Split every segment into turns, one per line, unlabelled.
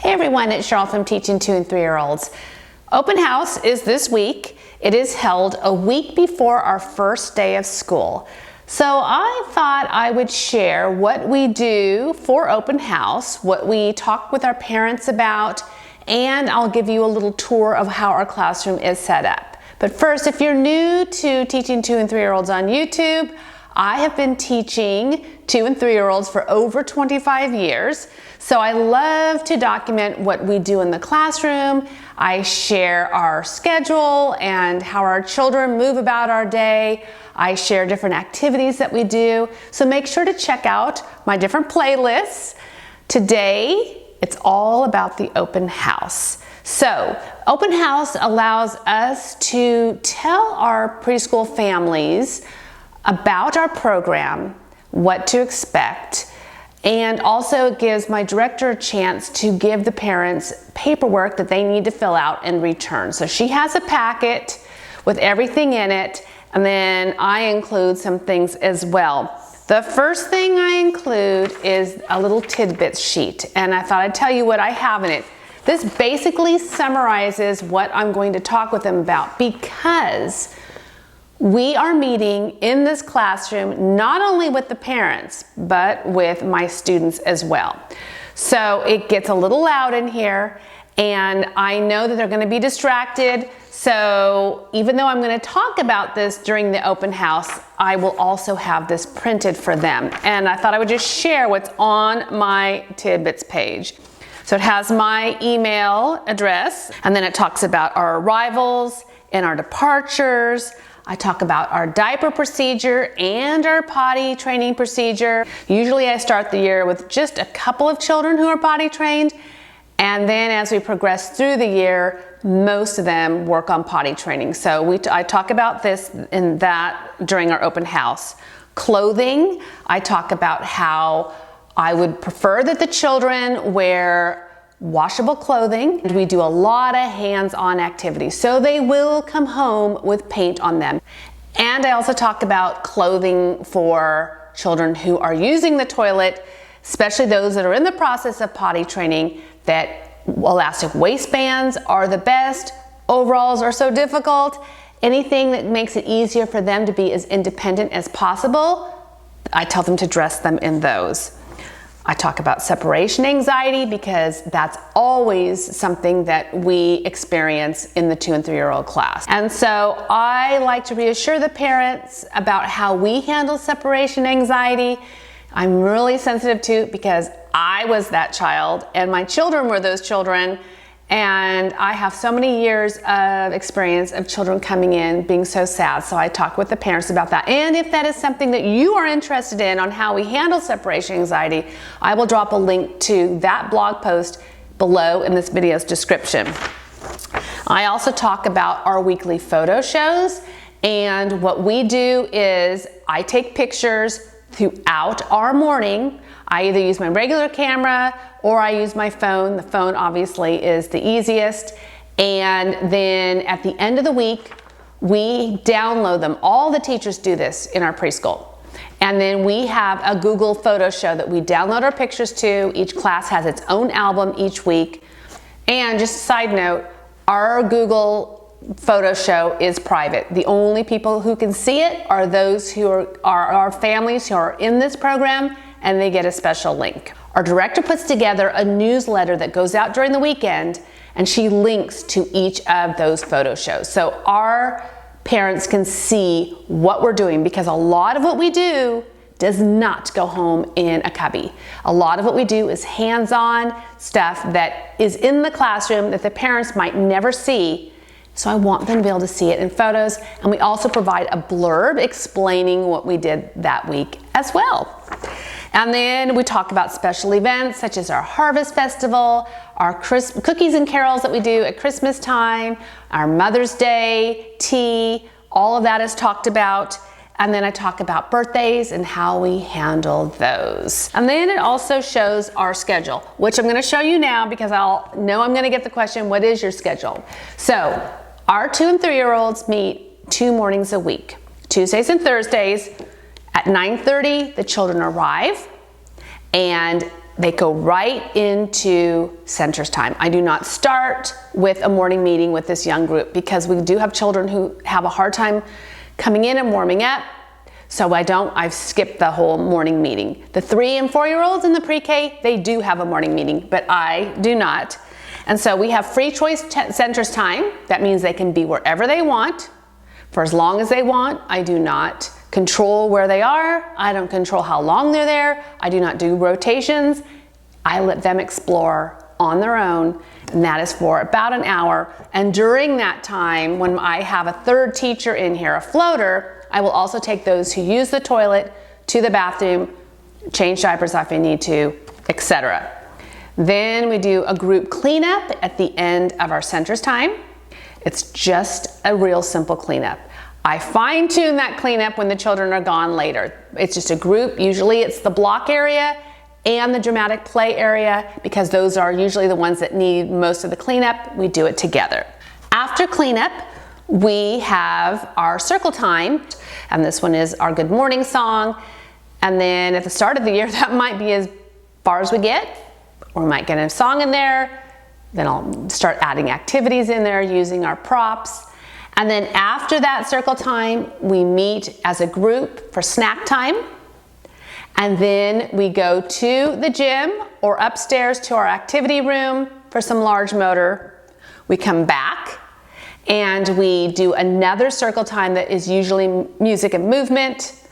Hey everyone, it's Cheryl from Teaching 2 and 3-year-olds. Open house is this week. It is held a week before our first day of school. So I thought I would share what we do for open house, what we talk with our parents about, and I'll give you a little tour of how our classroom is set up. But first, if you're new to Teaching 2 and 3-year-olds on YouTube, I have been teaching 2 and 3-year-olds for over 25 years. So I love to document what we do in the classroom. I share our schedule and how our children move about our day. I share different activities that we do. So make sure to check out my different playlists. Today, it's all about the open house. So, open house allows us to tell our preschool families about our program, what to expect, and also it gives my director a chance to give the parents paperwork that they need to fill out and return. So she has a packet with everything in it, and then I include some things as well. The first thing I include is a little tidbits sheet, and I thought I'd tell you what I have in it. This basically summarizes what I'm going to talk with them about, because we are meeting in this classroom not only with the parents, but with my students as well. So it gets a little loud in here, and I know that they're going to be distracted. So even though I'm going to talk about this during the open house, I will also have this printed for them. And I thought I would just share what's on my tidbits page. So it has my email address, and then it talks about our arrivals and our departures. I talk about our diaper procedure and our potty training procedure. Usually I start the year with just a couple of children who are potty trained, and then as we progress through the year, most of them work on potty training. So I talk about this and that during our open house. Clothing, I talk about how I would prefer that the children wear washable clothing. We do a lot of hands-on activities, so they will come home with paint on them. And I also talk about clothing for children who are using the toilet, especially those that are in the process of potty training, that elastic waistbands are the best, overalls are so difficult. Anything that makes it easier for them to be as independent as possible, I tell them to dress them in those. I talk about separation anxiety because that's always something that we experience in the 2 and 3-year-old class. And so I like to reassure the parents about how we handle separation anxiety. I'm really sensitive to it because I was that child and my children were those children. And I have so many years of experience of children coming in being so sad. So I talk with the parents about that. And if that is something that you are interested in on how we handle separation anxiety, I will drop a link to that blog post below in this video's description. I also talk about our weekly photo shows. And what we do is I take pictures throughout our morning. I either use my regular camera or I use my phone. The phone obviously is the easiest. And then at the end of the week, we download them. All the teachers do this in our preschool. And then we have a Google photo show that we download our pictures to. Each class has its own album each week. And just a side note, our Google photo show is private. The only people who can see it are those who are our families who are in this program, and they get a special link. Our director puts together a newsletter that goes out during the weekend, and she links to each of those photo shows. So our parents can see what we're doing, because a lot of what we do does not go home in a cubby. A lot of what we do is hands-on stuff that is in the classroom that the parents might never see. So I want them to be able to see it in photos. And we also provide a blurb explaining what we did that week as well. And then we talk about special events such as our Harvest Festival, our cookies and carols that we do at Christmas time, our Mother's Day tea, all of that is talked about. And then I talk about birthdays and how we handle those. And then it also shows our schedule, which I'm going to show you now because I'll know I'm going to get the question, what is your schedule? So our 2 and 3-year-olds meet 2 mornings a week, Tuesdays and Thursdays. At 9:30, the children arrive, and they go right into centers time. I do not start with a morning meeting with this young group because we do have children who have a hard time coming in and warming up. So I've skipped the whole morning meeting. The 3 and 4-year-olds in the pre-K, they do have a morning meeting, but I do not. And so we have free choice centers time. That means they can be wherever they want for as long as they want. I do not control where they are. I don't control how long they're there. I do not do rotations. I let them explore on their own, and that is for about an hour. And during that time, when I have a third teacher in here, a floater, I will also take those who use the toilet to the bathroom, change diapers if I need to, etc. Then we do a group cleanup at the end of our centers time. It's just a real simple cleanup. I fine-tune that cleanup when the children are gone later. It's just a group. Usually it's the block area and the dramatic play area because those are usually the ones that need most of the cleanup. We do it together. After cleanup, we have our circle time, and this one is our good morning song. And then at the start of the year, that might be as far as we get. Or we might get a song in there, then I'll start adding activities in there using our props. And then after that circle time, we meet as a group for snack time. And then we go to the gym or upstairs to our activity room for some large motor. We come back and we do another circle time that is usually music and movement.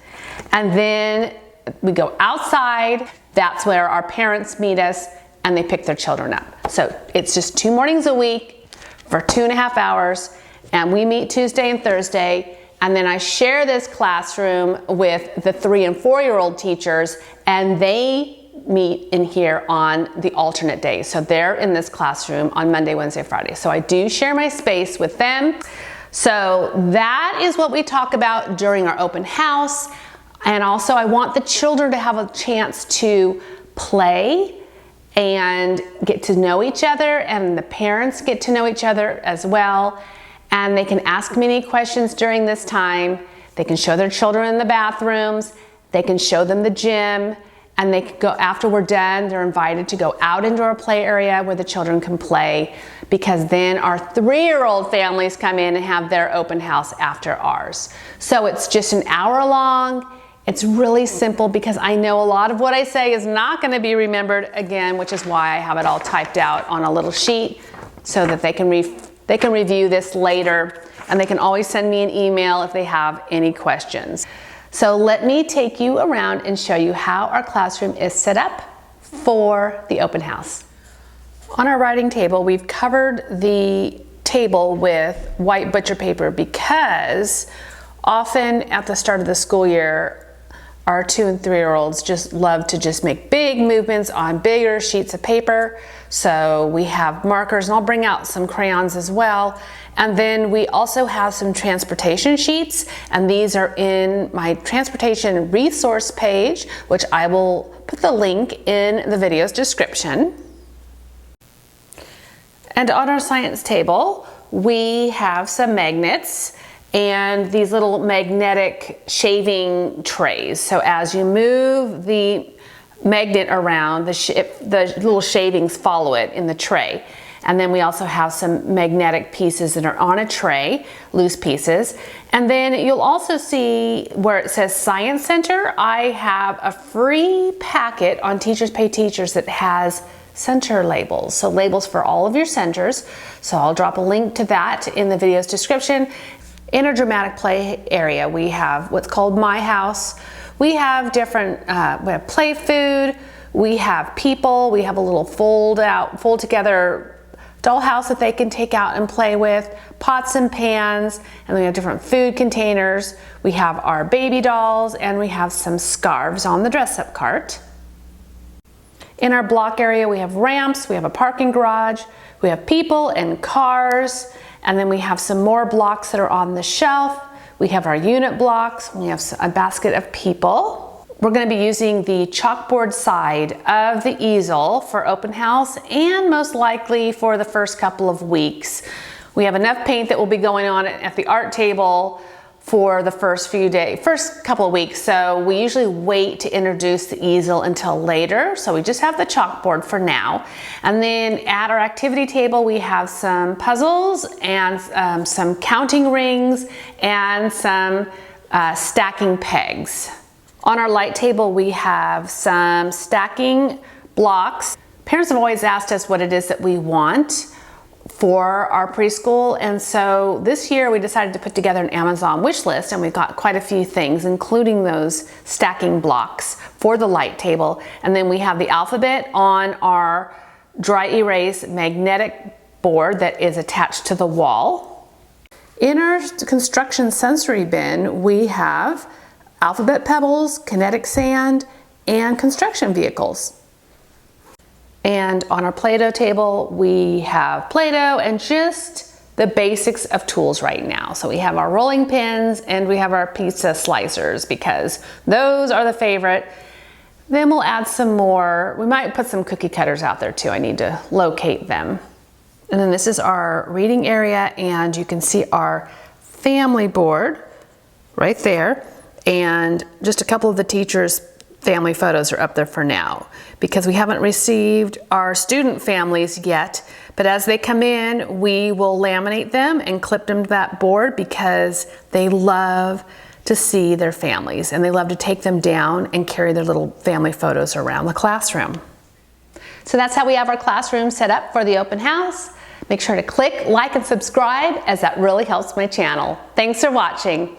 And then we go outside. That's where our parents meet us and they pick their children up. So it's just 2 mornings a week for 2.5 hours, and we meet Tuesday and Thursday, and then I share this classroom with the 3 and 4-year-old teachers, and they meet in here on the alternate days. So they're in this classroom on Monday, Wednesday, Friday. So I do share my space with them. So that is what we talk about during our open house. And also I want the children to have a chance to play and get to know each other, and the parents get to know each other as well. And they can ask me any questions during this time. They can show their children in the bathrooms. They can show them the gym, and they can go, after we're done, they're invited to go out into our play area where the children can play, because then our 3-year-old families come in and have their open house after ours. So it's just an hour long. It's really simple because I know a lot of what I say is not going to be remembered again, which is why I have it all typed out on a little sheet so that they can review this later, and they can always send me an email if they have any questions. So let me take you around and show you how our classroom is set up for the open house. On our writing table, we've covered the table with white butcher paper because often at the start of the school year, our 2 and 3-year-olds just love to just make big movements on bigger sheets of paper. So we have markers, and I'll bring out some crayons as well. And then we also have some transportation sheets, and these are in my transportation resource page, which I will put the link in the video's description. And on our science table, we have some magnets and these little magnetic shaving trays. So as you move the magnet around, the little shavings follow it in the tray. And then we also have some magnetic pieces that are on a tray, loose pieces. And then you'll also see where it says Science Center, I have a free packet on Teachers Pay Teachers that has center labels. So labels for all of your centers. So I'll drop a link to that in the video's description. In our dramatic play area, we have what's called My House. We have different, we have play food, we have people, we have a little fold together dollhouse that they can take out and play with, pots and pans, and we have different food containers. We have our baby dolls, and we have some scarves on the dress-up cart. In our block area, we have ramps, we have a parking garage, we have people and cars, and then we have some more blocks that are on the shelf. We have our unit blocks, we have a basket of people. We're going to be using the chalkboard side of the easel for open house, and most likely for the first couple of weeks. We have enough paint that will be going on at the art table for the first couple of weeks. So we usually wait to introduce the easel until later. So we just have the chalkboard for now. And then at our activity table, we have some puzzles and some counting rings and some stacking pegs. On our light table, we have some stacking blocks. Parents have always asked us what it is that we want for our preschool, and so this year we decided to put together an Amazon wish list, and we've got quite a few things, including those stacking blocks for the light table. And then we have the alphabet on our dry erase magnetic board that is attached to the wall. In our construction sensory bin, we have alphabet pebbles, kinetic sand, and construction vehicles. And on our Play-Doh table, we have Play-Doh and just the basics of tools right now. So we have our rolling pins and we have our pizza slicers because those are the favorite. Then we'll add some more. We might put some cookie cutters out there too. I need to locate them. And then this is our reading area, and you can see our family board right there. And just a couple of the teachers' family photos are up there for now because we haven't received our student families yet, but as they come in, we will laminate them and clip them to that board because they love to see their families and they love to take them down and carry their little family photos around the classroom. So that's how we have our classroom set up for the open house. Make sure to click, like, and subscribe as that really helps my channel. Thanks for watching.